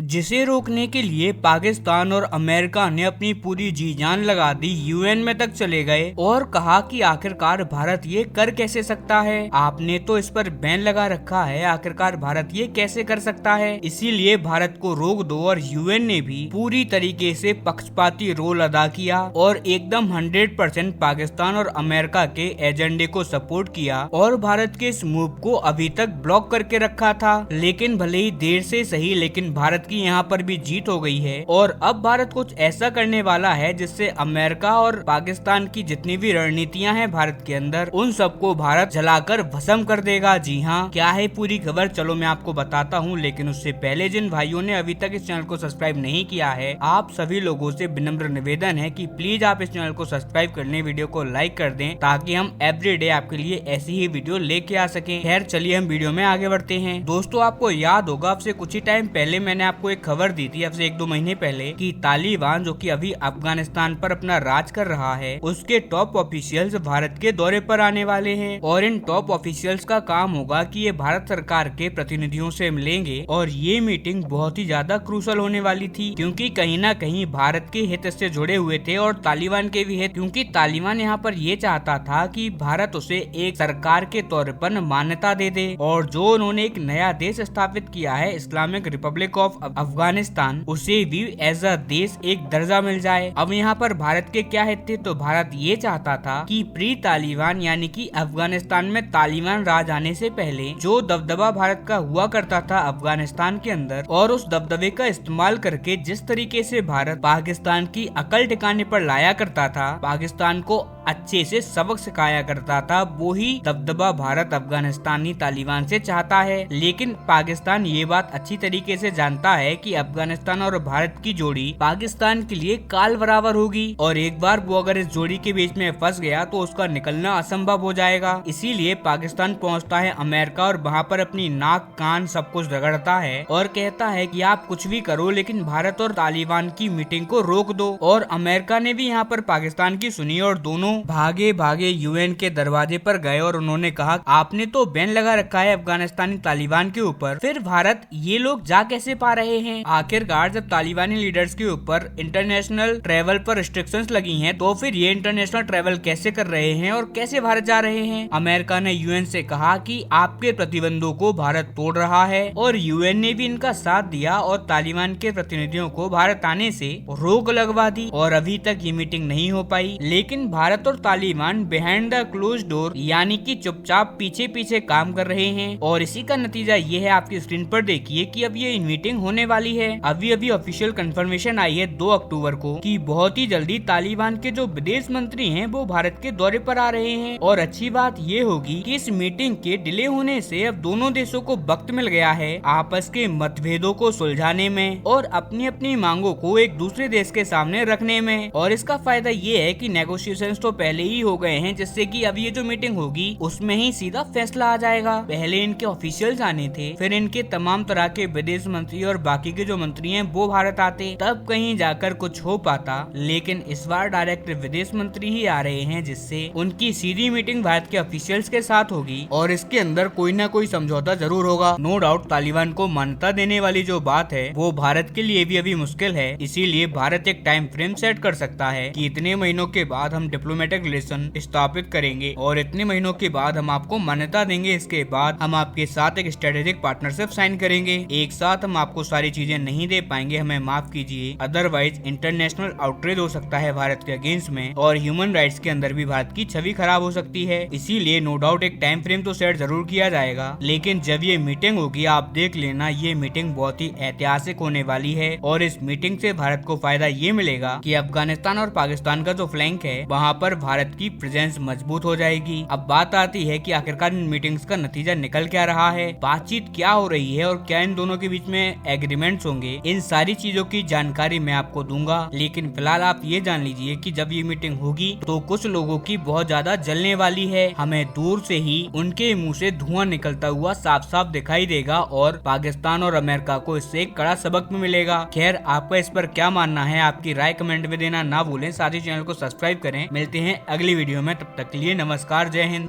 जिसे रोकने के लिए पाकिस्तान और अमेरिका ने अपनी पूरी जी जान लगा दी। यूएन में तक चले गए और कहा कि आखिरकार भारत ये कर कैसे सकता है। आपने तो इस पर बैन लगा रखा है, आखिरकार भारत ये कैसे कर सकता है। इसीलिए भारत को रोक दो। और यूएन ने भी पूरी तरीके से पक्षपाती रोल अदा किया और एकदम 100% पाकिस्तान और अमेरिका के एजेंडे को सपोर्ट किया और भारत के इस मूव को अभी तक ब्लॉक करके रखा था। लेकिन भले ही देर से सही, लेकिन भारत की यहाँ पर भी जीत हो गई है और अब भारत कुछ ऐसा करने वाला है जिससे अमेरिका और पाकिस्तान की जितनी भी रणनीतियां हैं भारत के अंदर, उन सबको भारत जलाकर भस्म कर देगा। जी हाँ, क्या है पूरी खबर, चलो मैं आपको बताता हूँ। लेकिन उससे पहले जिन भाइयों ने अभी तक इस चैनल को सब्सक्राइब नहीं किया है, आप सभी लोगों से विनम्र निवेदन है कि प्लीज आप इस चैनल को सब्सक्राइब कर लें, वीडियो को लाइक कर दें ताकि हम एवरीडे आपके लिए ऐसी ही वीडियो लेके आ सकें। खैर चलिए हम वीडियो में आगे बढ़ते हैं। दोस्तों आपको याद होगा, अब से कुछ ही टाइम पहले मैंने आपको एक खबर दी थी, अब से 1-2 महीने पहले, कि तालिबान जो कि अभी अफगानिस्तान पर अपना राज कर रहा है, उसके टॉप ऑफिशियल्स भारत के दौरे पर आने वाले हैं। और इन टॉप ऑफिशियल्स का काम होगा कि ये भारत सरकार के प्रतिनिधियों से मिलेंगे और ये मीटिंग बहुत ही ज्यादा क्रूशल होने वाली थी क्योंकि कहीं ना कहीं भारत के हित से जुड़े हुए थे और तालिबान के भी हित, क्योंकि तालिबान यहाँ पर ये चाहता था कि भारत उसे एक सरकार के तौर पर मान्यता दे दे और जो उन्होंने एक नया देश स्थापित किया है, इस्लामिक रिपब्लिक ऑफ अफगानिस्तान, उसे भी एज अ देश एक दर्जा मिल जाए। अब यहाँ पर भारत के क्या हित थे, तो भारत ये चाहता था कि प्री तालिबान यानी कि अफगानिस्तान में तालिबान राज आने से पहले जो दबदबा भारत का हुआ करता था अफगानिस्तान के अंदर, और उस दबदबे का इस्तेमाल करके जिस तरीके से भारत पाकिस्तान की अकल ठिकाने पर लाया करता था, पाकिस्तान को अच्छे से सबक सिखाया करता था, वो ही दबदबा भारत अफगानिस्तानी तालिबान से चाहता है। लेकिन पाकिस्तान ये बात अच्छी तरीके से जानता है कि अफगानिस्तान और भारत की जोड़ी पाकिस्तान के लिए काल बराबर होगी और एक बार वो अगर इस जोड़ी के बीच में फंस गया तो उसका निकलना असंभव हो जाएगा। इसीलिए पाकिस्तान पहुंचता है अमेरिका और वहां पर अपनी नाक कान सब कुछ रगड़ता है और कहता है कि आप कुछ भी करो लेकिन भारत और तालिबान की मीटिंग को रोक दो। और अमेरिका ने भी यहाँ पर पाकिस्तान की सुनी और दोनों भागे भागे यूएन के दरवाजे पर गए और उन्होंने कहा आपने तो बैन लगा रखा है अफगानिस्तानी तालिबान के ऊपर, फिर भारत ये लोग जा कैसे पा रहे हैं। आखिरकार जब तालिबानी लीडर्स के ऊपर इंटरनेशनल ट्रेवल पर रिस्ट्रिक्शंस लगी हैं, तो फिर ये इंटरनेशनल ट्रेवल कैसे कर रहे हैं और कैसे भारत जा रहे हैं। अमेरिका ने यूएन से कहा कि आपके प्रतिबंधों को भारत तोड़ रहा है और यूएन ने भी इनका साथ दिया और तालिबान के प्रतिनिधियों को भारत आने से रोक लगवा दी और अभी तक ये मीटिंग नहीं हो पाई। लेकिन भारत और Taliban behind the close door यानी कि चुपचाप पीछे पीछे काम कर रहे हैं और इसी का नतीजा ये है, आपकी स्क्रीन पर देखिए कि अब ये मीटिंग होने वाली है। अभी ऑफिशियल कंफर्मेशन आई है 2 अक्टूबर को कि बहुत ही जल्दी तालिबान के जो विदेश मंत्री हैं वो भारत के दौरे पर आ रहे हैं। और अच्छी बात ये होगी कि इस मीटिंग के डिले होने से अब दोनों देशों को वक्त मिल गया है आपस के मतभेदों को सुलझाने में और अपनी अपनी मांगों को एक दूसरे देश के सामने रखने में। और इसका फायदा ये है कि नेगोशिएशंस तो पहले ही हो गए हैं, जिससे कि अब ये जो मीटिंग होगी उसमें ही सीधा फैसला आ जाएगा। पहले इनके ऑफिशियल्स आने थे, फिर इनके तमाम तरह के विदेश मंत्री और बाकी के जो मंत्री हैं वो भारत आते, तब कहीं जाकर कुछ हो पाता। लेकिन इस बार डायरेक्ट विदेश मंत्री ही आ रहे हैं, जिससे उनकी सीधी मीटिंग भारत के ऑफिशियल्स के साथ होगी और इसके अंदर कोई ना कोई समझौता जरूर होगा। नो डाउट तालिबान को मान्यता देने वाली जो बात है वो भारत के लिए भी अभी मुश्किल है, इसीलिए भारत एक टाइम फ्रेम सेट कर सकता है कि इतने महीनों के बाद हम डिप्लोमेटिक रिलेशन स्थापित करेंगे और इतने महीनों के बाद हम आपको मान्यता देंगे, इसके बाद हम आपके साथ एक स्ट्रेटेजिक पार्टनरशिप साइन करेंगे। एक साथ हम आपको सारी चीजें नहीं दे पाएंगे, हमें माफ कीजिए, अदरवाइज इंटरनेशनल आउटरीच हो सकता है भारत के अगेंस्ट में और ह्यूमन राइट्स के अंदर भी भारत की छवि खराब हो सकती है। इसीलिए नो डाउट एक टाइम फ्रेम तो सेट जरूर किया जाएगा, लेकिन जब ये मीटिंग होगी आप देख लेना, ये मीटिंग बहुत ही ऐतिहासिक होने वाली है और इस मीटिंग से भारत को फायदा ये मिलेगा कि अफगानिस्तान और पाकिस्तान का जो फ्लैंक है वहाँ पर भारत की प्रेजेंस मजबूत हो जाएगी। अब बात आती है कि आखिरकार इन मीटिंग्स का नतीजा निकल क्या रहा है, बातचीत क्या हो रही है और क्या इन दोनों के बीच में एग्रीमेंट्स होंगे, इन सारी चीजों की जानकारी मैं आपको दूंगा। लेकिन फिलहाल आप ये जान लीजिए कि जब ये मीटिंग होगी तो कुछ लोगों की बहुत ज्यादा जलने वाली है, हमें दूर से ही उनके मुंह से धुआं निकलता हुआ साफ साफ दिखाई देगा और पाकिस्तान और अमेरिका को इससे एक कड़ा सबक भी मिलेगा। खैर आपका इस पर क्या मानना है, आपकी राय कमेंट में देना ना भूलें, साथ ही चैनल को सब्सक्राइब करें। मिलते हैं अगली वीडियो में, तब तक के लिए नमस्कार, जय हिंद।